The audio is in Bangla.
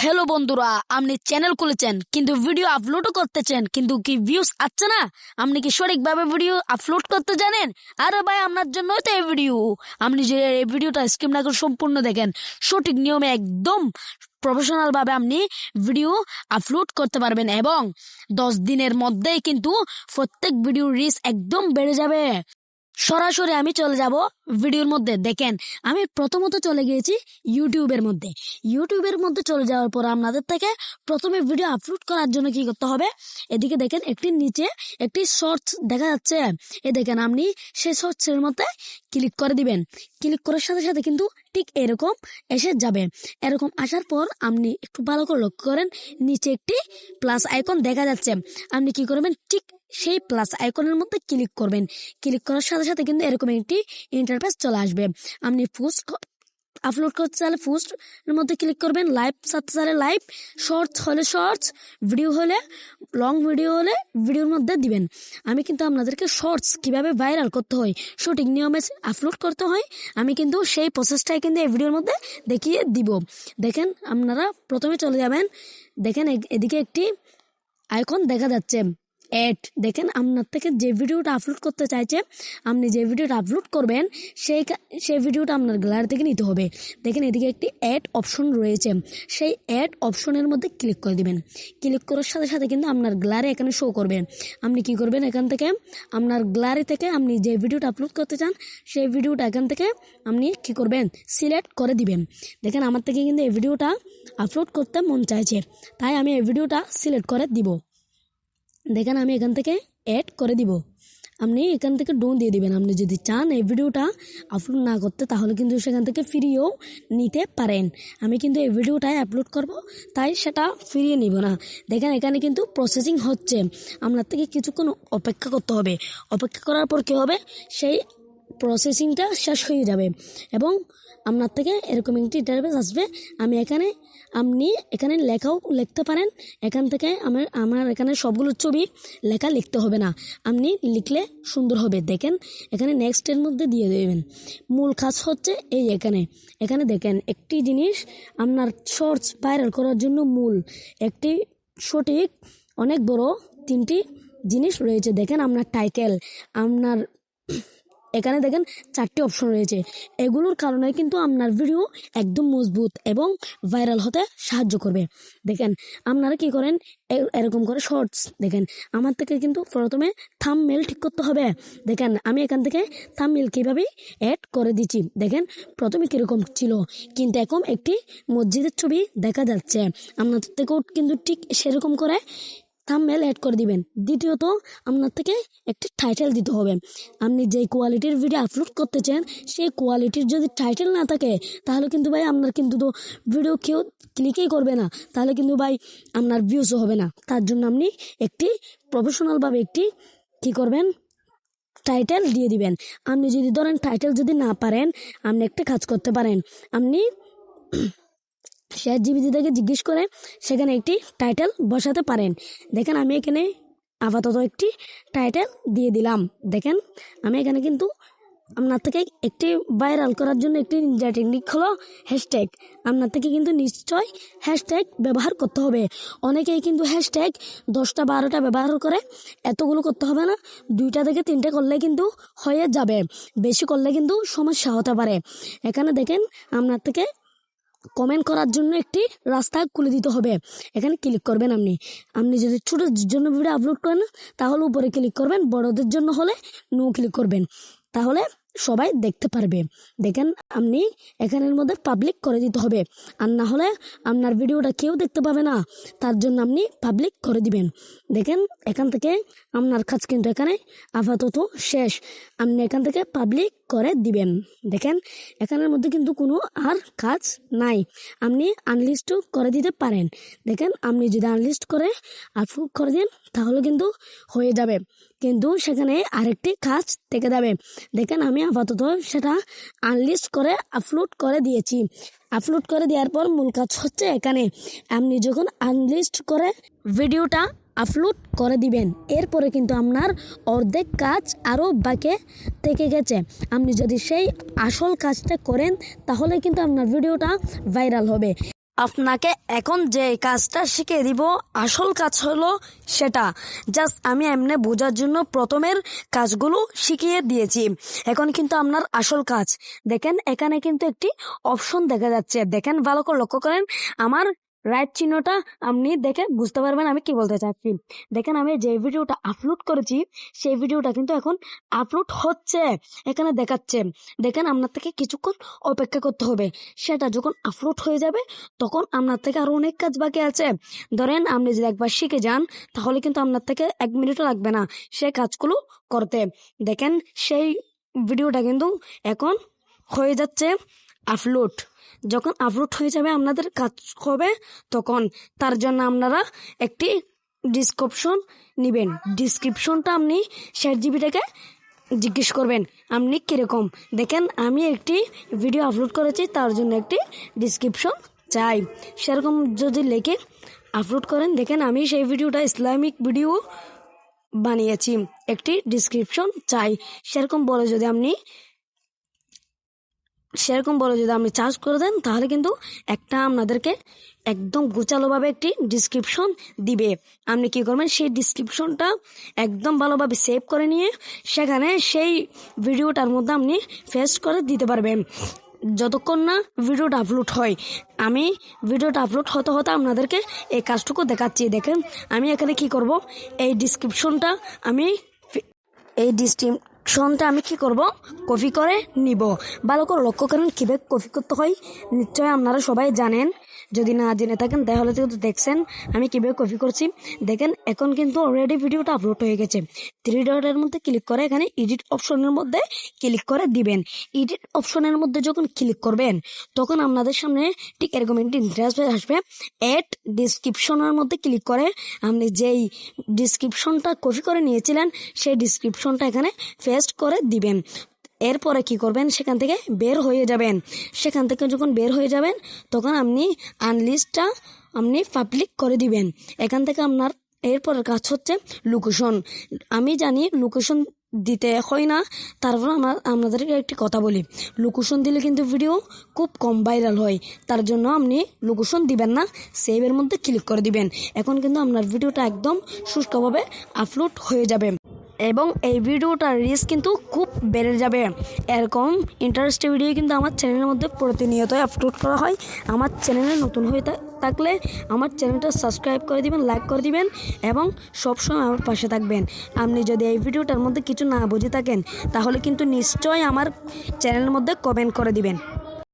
হ্যালো বন্ধুরা, আপনি চ্যানেল খুলেছেন কিন্তু ভিডিও আপলোডও করতেছেন কিন্তু কি ভিউজ আসছে না। আপনি কি সঠিকভাবে ভিডিও আপলোড করতে জানেন? আরে ভাই, আপনার জন্যই তো এই ভিডিও। আপনি যে এই ভিডিওটা স্কিপ না করে সম্পূর্ণ দেখেন, সঠিক নিয়মে একদম প্রফেশনাল ভাবে আপনি ভিডিও আপলোড করতে পারবেন এবং 10 দিনের মধ্যেই কিন্তু প্রত্যেক ভিডিও রিচ একদম বেড়ে যাবে। সরাসরি আমি চলে যাব ভিডিওর মধ্যে। দেখেন, আমি প্রথমত চলে গিয়েছি ইউটিউবের মধ্যে চলে যাওয়ার পর আপনাদের থেকে প্রথমে ভিডিও আপলোড করার জন্য কি করতে হবে, এদিকে দেখেন একটি নিচে একটি শর্টস দেখা যাচ্ছে। দেখেন, আপনি সেই শর্টসের মধ্যে ক্লিক করে দিবেন। ক্লিক করার সাথে সাথে কিন্তু ঠিক এরকম এসে যাবে। এরকম আসার পর আপনি একটু ভালো করে লক্ষ্য করেন, নিচে একটি প্লাস আইকন দেখা যাচ্ছে। আপনি কি করবেন, ঠিক সেই প্লাস আইকনের মধ্যে ক্লিক করবেন। ক্লিক করার সাথে সাথে কিন্তু এরকম একটি ইন্টারফেস চলে আসবে। আপনি পোস্ট আপলোড করতে চাইলে পোস্ট এর মধ্যে ক্লিক করবেন, লাইভ ছাড়তে চাইলে লাইভ, শর্টস হলে শর্টস, ভিডিও হলে লং ভিডিও হলে ভিডিওর মধ্যে দিবেন। আমি কিন্তু আপনাদেরকে শর্টস কিভাবে ভাইরাল করতে হয়, সঠিক নিয়মে আপলোড করতে হয়, আমি কিন্তু সেই প্রসেসটাই কিন্তু এই ভিডিওর মধ্যে দেখিয়ে দিব। দেখেন, আপনারা প্রথমে চলে যাবেন। দেখেন এদিকে একটি আইকন দেখা যাচ্ছে অ্যাড। দেখেন, আপনার থেকে যে ভিডিওটা আপলোড করতে চাইছে, আপনি যে ভিডিওটা আপলোড করবেন সেই ভিডিওটা আপনার গ্যালারি থেকে নিতে হবে। দেখেন, এদিকে একটি অ্যাড অপশন রয়েছে, সেই অ্যাড অপশনের মধ্যে ক্লিক করে দিবেন। ক্লিক করার সাথে সাথে কিন্তু আপনার গ্যালারি এখানে শো করবে। আপনি কি করবেন, এখান থেকে আপনার গ্যালারি থেকে আপনি যে ভিডিওটা আপলোড করতে চান সেই ভিডিওটা এখান থেকে আপনি কি করবেন, সিলেক্ট করে দিবেন। দেখেন, আমার থেকে কিন্তু এই ভিডিওটা আপলোড করতে মন চাইছে, তাই আমি এই ভিডিওটা সিলেক্ট করে দিব। দেখেন, আমি এখান থেকে অ্যাড করে দিব। আপনি এখান থেকে ডোন দিয়ে দিবেন। আপনি যদি চান এই ভিডিওটা আপলোড না করতে, তাহলে কিন্তু সেখান থেকে ফিরিয়েও নিতে পারেন। আমি কিন্তু এই ভিডিওটাই আপলোড করব, তাই সেটা ফিরিয়ে নিব না। দেখেন, এখানে কিন্তু প্রসেসিং হচ্ছে, আপনার থেকে কিছুক্ষণ অপেক্ষা করতে হবে। অপেক্ষা করার পর কী হবে, সেই প্রসেসিংটা শেষ হয়ে যাবে এবং আপনার থেকে এরকম একটি ইন্টারফেস আসবে। আপনি এখানে লেখাও লিখতে পারেন। এখান থেকে আমার এখানে সবগুলো ছবি লেখা লিখতে হবে না, আপনি লিখলে সুন্দর হবে। দেখেন, এখানে নেক্সটের মধ্যে দিয়ে দেবেন। মূল কাজ হচ্ছে এখানে দেখেন একটি জিনিস, আপনার শর্টস ভাইরাল করার জন্য মূল একটি সঠিক অনেক বড় 3টি জিনিস রয়েছে। দেখেন, আপনার টাইটেল, আপনার এখানে দেখেন 4টি অপশন রয়েছে। এগুলোর কারণে কিন্তু আপনার ভিডিও একদম মজবুত এবং ভাইরাল হতে সাহায্য করবে। দেখেন, আপনারা কি করেন, এরকম করে শর্টস দেখেন। আমার থেকে কিন্তু প্রথমে থাম্বনেল ঠিক করতে হবে। দেখেন, আমি এখান থেকে থাম্বনেল কীভাবে অ্যাড করে দিচ্ছি। দেখেন, প্রথমে কীরকম ছিল, কিন্তু এখন একটি মসজিদের ছবি দেখা যাচ্ছে। আপনাদের থেকেও কিন্তু ঠিক সেরকম করে থাম্বনেল অ্যাড করে দিবেন। দ্বিতীয়ত, আপনার থেকে একটি টাইটেল দিতে হবে। আপনি যেই কোয়ালিটির ভিডিও আপলোড করতে চান সেই কোয়ালিটির যদি টাইটেল না থাকে, তাহলে কিন্তু ভাই আপনার কিন্তু তো ভিডিও কেউ ক্লিকই করবে না, তাহলে কিন্তু ভাই আপনার ভিউজও হবে না। তার জন্য আপনি একটি প্রফেশনালভাবে একটি কী করবেন, টাইটেল দিয়ে দিবেন। আপনি যদি ধরেন টাইটেল যদি না পারেন, আপনি একটা কাজ করতে পারেন, আপনি ChatGPT থেকে জিজ্ঞেস করে সেখানে একটি টাইটেল বসাতে পারেন। দেখেন, আমি এখানে আপাতত একটি টাইটেল দিয়ে দিলাম। দেখেন, আমি এখানে কিন্তু আপনার থেকে একটি ভাইরাল করার জন্য একটি নিনজা টেকনিক হলো হ্যাশট্যাগ। আপনার থেকে কিন্তু নিশ্চয় হ্যাশট্যাগ ব্যবহার করতে হবে। অনেকেই কিন্তু হ্যাশট্যাগ 10টা 12টা ব্যবহার করে, এতগুলো করতে হবে না, 2টা থেকে 3টে করলে কিন্তু হয়ে যাবে। বেশি করলে কিন্তু সমস্যা হতে পারে। এখানে দেখেন, আপনার থেকে কমেন্ট করার জন্য একটি রাস্তা খুলে দিতে হবে। এখানে ক্লিক করবেন। আপনি যদি ছোটোর জন্য ভিডিও আপলোড করেন তাহলে উপরে ক্লিক করবেন, বড়দের জন্য হলে নো ক্লিক করবেন, তাহলে সবাই দেখতে পারবে। দেখেন, আপনি এখানের মধ্যে পাবলিক করে দিতে হবে, আর না হলে আপনার ভিডিওটা কেউ দেখতে পাবে না। তার জন্য আপনি পাবলিক করে দিবেন। দেখেন, এখান থেকে আপনার কাজ কিন্তু এখানে আপাতত শেষ। আপনি এখান থেকে পাবলিক করে দিবেন। দেখেন, এখানের মধ্যে কিন্তু কোনো আর কাজ নাই, আপনি আনলিস্টও করে দিতে পারেন। দেখেন, আপনি যদি আনলিস্ট করে আপলোড করে দেন তাহলে কিন্তু হয়ে যাবে, কিন্তু সেখানে আরেকটি কাজ থেকে যাবে। দেখেন, আমি আপাতত সেটা আনলিস্ট করে আপলোড করে দিয়েছি। আপলোড করে দেওয়ার পর মূল কাজ হচ্ছে এখানে, আপনি যখন আনলিস্ট করে ভিডিওটা আপলোড করে দিবেন, এরপরে কিন্তু আপনার অর্ধেক কাজ আরও বাকি থেকে গেছে। আপনি যদি সেই আসল কাজটা করেন তাহলে কিন্তু আপনার ভিডিওটা ভাইরাল হবে। আপনাকে এখন যে কাজটা শিখিয়ে দিব আসল কাজ হলো সেটা। জাস্ট আমি এমনি বোঝার জন্য প্রথমের কাজগুলো শিখিয়ে দিয়েছি। এখন কিন্তু আপনার আসল কাজ দেখেন, এখানে কিন্তু একটি অপশন দেখা যাচ্ছে। দেখেন, ভালো করে লক্ষ্য করেন, আমার রাইট চিহ্নটা আপনি দেখে বুঝতে পারবেন আমি কি বলতে চাচ্ছি। দেখেন, আমি যে ভিডিওটা আপলোড করেছি সেই ভিডিওটা কিন্তু এখন আপলোড হচ্ছে, এখানে দেখাচ্ছে। দেখেন, আপনার থেকে কিছুক্ষণ অপেক্ষা করতে হবে। সেটা যখন আপলোড হয়ে যাবে তখন আপনার থেকে আরো অনেক কাজ বাকি আছে। ধরেন, আপনি যদি একবার শিখে যান তাহলে কিন্তু আপনার থেকে 1 মিনিটও লাগবে না সেই কাজগুলো করতে। দেখেন, সেই ভিডিওটা কিন্তু এখন হয়ে যাচ্ছে আপলোড। যখন আপলোড হয়ে যাবে আপনাদের কাজ হবে, তখন তার জন্য আপনারা একটি ডিসক্রিপশন নেবেন। ডিসক্রিপশনটা আপনি ChatGPT-কে জিজ্ঞেস করবেন আপনি কিরকম। দেখেন, আমি একটি ভিডিও আপলোড করেছি, তার জন্য একটি ডিসক্রিপশন চাই। সেরকম যদি লিখে আপলোড করেন, দেখেন আমি সেই ভিডিওটা ইসলামিক ভিডিও বানিয়েছি, একটি ডিসক্রিপশন চাই। সেরকম বলে যদি আপনি চার্জ করে দেন তাহলে কিন্তু একটা আপনাদেরকে একদম গোছালোভাবে একটি ডিসক্রিপশন দিবে। আপনি কি করবেন, সেই ডিসক্রিপশনটা একদম ভালোভাবে সেভ করে নিয়ে সেখানে সেই ভিডিওটার মধ্যে আপনি পেস্ট করে দিতে পারবেন যতক্ষণ না ভিডিওটা আপলোড হয়। আমি ভিডিওটা আপলোড হতে হতে আপনাদেরকে এই কাজটুকু দেখাচ্ছি। দেখেন, আমি এখানে কি করব, এই ডিসক্রিপশনটা আমি কি করব, কপি করে নিব। ভালো করে লক্ষ্য করেন কীভাবে কপি করতে হয়, নিশ্চয়ই আপনারা সবাই জানেন। যদি না জেনে থাকেন তাহলে কিন্তু দেখছেন আমি কীভাবে কপি করছি। দেখেন, এখন কিন্তু অলরেডি ভিডিওটা আপলোড হয়ে গেছে। 3 ডটের মধ্যে ক্লিক করে এখানে এডিট অপশনের মধ্যে ক্লিক করে দিবেন। এডিট অপশনের মধ্যে যখন ক্লিক করবেন তখন আপনাদের সামনে ঠিক এরকম একটি ইন্টারফেস আসবে। অ্যাড ডিসক্রিপশনের মধ্যে ক্লিক করে আপনি যেই ডিসক্রিপশনটা কপি করে নিয়েছিলেন সেই ডিসক্রিপশনটা এখানে পেস্ট করে দিবেন। এরপরে কি করবেন, সেখান থেকে বের হয়ে যাবেন। সেখান থেকে যখন বের হয়ে যাবেন তখন আপনি আনলিস্টটা আপনি পাবলিক করে দিবেন। এখান থেকে আপনার এরপরের কাজ হচ্ছে লোকেশন। আমি জানি লোকেশন দিতে হয় না, তারপর আপনাদেরকে একটি কথা বলি, লোকেশন দিলে কিন্তু ভিডিও খুব কম ভাইরাল হয়। তার জন্য আপনি লোকেশন দিবেন না, সেভের মধ্যে ক্লিক করে দিবেন। এখন কিন্তু আপনার ভিডিওটা একদম সুষ্ঠুভাবে আপলোড হয়ে যাবে এবং এই ভিডিওটার রিচ কিন্তু খুব বেড়ে যাবে। এরকম ইন্টারেস্টিং ভিডিও কিন্তু আমার চ্যানেলের মধ্যে প্রতিনিয়ত আপলোড করা হয়। আমার চ্যানেলে নতুন হয়ে থাকলে আমার চ্যানেলটা সাবস্ক্রাইব করে দিবেন, লাইক করে দিবেন এবং সবসময় আমার পাশে থাকবেন। আপনি যদি এই ভিডিওটার মধ্যে কিছু না বুঝে থাকেন তাহলে কিন্তু নিশ্চয়ই আমার চ্যানেলের মধ্যে কমেন্ট করে দিবেন।